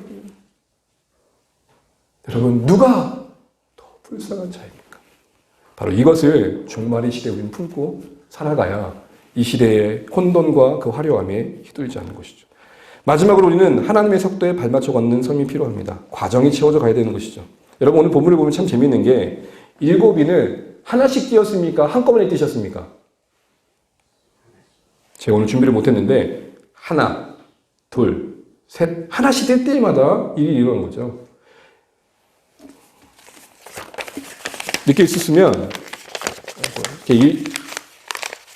여러분, 누가 더 불쌍한 자입니까? 바로 이것을 종말의 시대에 우리는 품고 살아가야 이 시대의 혼돈과 그 화려함에 휘둘리지 않는 것이죠. 마지막으로 우리는 하나님의 속도에 발맞춰 걷는 삶이 필요합니다. 과정이 채워져 가야 되는 것이죠. 여러분, 오늘 본문을 보면 참 재미있는 게 7인을 하나씩 띄었습니까? 한꺼번에 띄셨습니까? 제가 오늘 준비를 못했는데 하나, 둘, 셋, 하나씩 뗄 때마다 일이 일어난 거죠. 이렇게 있으면 이렇게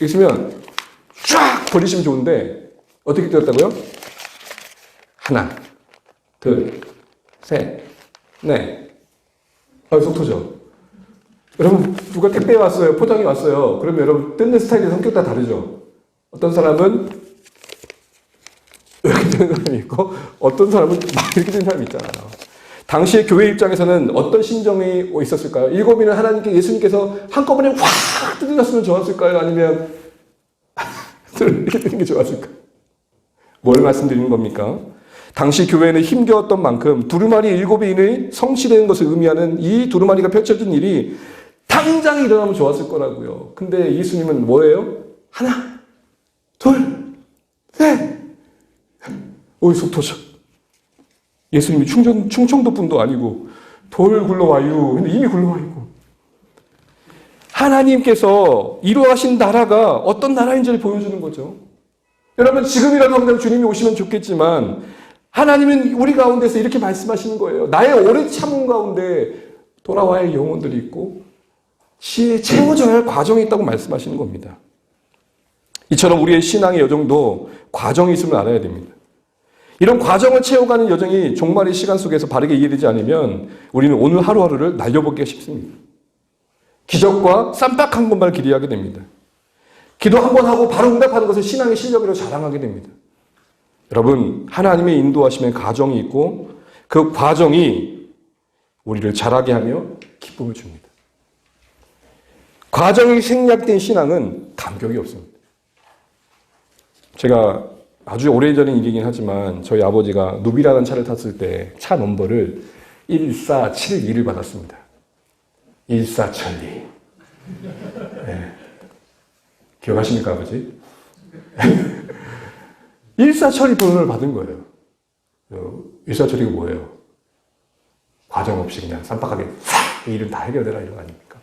있으면 쫙 버리시면 좋은데 어떻게 띄었다고요? 하나, 둘, 셋, 넷. 속 터져. 여러분, 누가 택배 왔어요. 포장이 왔어요. 그러면 여러분, 뜯는 스타일이 성격 다 다르죠. 어떤 사람은 이렇게 되는 사람이 있고, 어떤 사람은 막 이렇게 되는 사람이 있잖아요. 당시의 교회 입장에서는 어떤 심정이 있었을까요? 7인을 하나님께, 예수님께서 한꺼번에 확 뜯으셨으면 좋았을까요? 아니면 이렇게 되는 게 좋았을까요? 뭘 말씀드리는 겁니까? 당시 교회는 힘겨웠던 만큼 두루마리 7인의 성취되는 것을 의미하는 이 두루마리가 펼쳐진 일이 당장 일어나면 좋았을 거라고요. 근데 예수님은 뭐예요? 하나, 둘, 셋. 오이 속 터져. 예수님이 충청도 분도 아니고 돌 굴러와요. 근데 이미 굴러와 있고. 하나님께서 이루어가신 나라가 어떤 나라인지를 보여주는 거죠. 여러분, 지금이라도 그냥 주님이 오시면 좋겠지만 하나님은 우리 가운데서 이렇게 말씀하시는 거예요. 나의 오래 참음 가운데 돌아와야 할 영혼들이 있고 채워져야 할 과정이 있다고 말씀하시는 겁니다. 이처럼 우리의 신앙의 여정도 과정이 있음을 알아야 됩니다. 이런 과정을 채워가는 여정이 종말의 시간 속에서 바르게 이해되지 않으면 우리는 오늘 하루하루를 날려보기가 쉽습니다. 기적과 쌈박한 것만 기대하게 됩니다. 기도 한 번 하고 바로 응답하는 것을 신앙의 실력으로 자랑하게 됩니다. 여러분, 하나님의 인도하심에 과정이 있고 그 과정이 우리를 자라게 하며 기쁨을 줍니다. 과정이 생략된 신앙은 감격이 없습니다. 제가 아주 오래전의 일이긴 하지만 저희 아버지가 누비라는 차를 탔을 때 차 넘버를 1472를 받았습니다. 1472. 네. 기억하십니까, 아버지? 1472번을 받은 거예요. 1472가 뭐예요? 과정 없이 그냥 쌈박하게 싹 일을 다 해결되라 이런 거 아닙니까?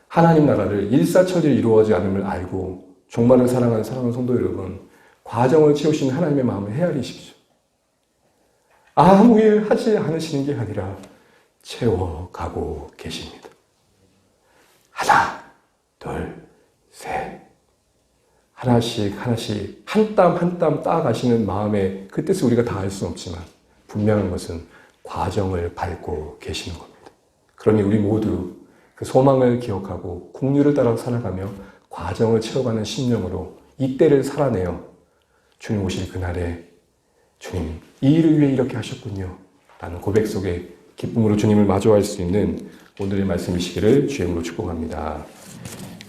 하나님 나라를 일사천리를 이루어지지 않음을 알고 종말을 사랑하는 사랑하는 성도 여러분, 과정을 채우시는 하나님의 마음을 헤아리십시오. 아무 일 하지 않으시는 게 아니라 채워가고 계십니다. 하나, 둘, 셋. 하나씩 한 땀 한 땀 따가시는 마음의 그 뜻을 우리가 다 알 수는 없지만 분명한 것은 과정을 밟고 계시는 겁니다. 그러니 우리 모두 그 소망을 기억하고 국류를 따라 살아가며 과정을 채워가는 심령으로 이 때를 살아내어 주님 오실 그날에 주님 이 일을 위해 이렇게 하셨군요 라는 고백 속에 기쁨으로 주님을 마주할 수 있는 오늘의 말씀이시기를 주의 이름으로 축복합니다.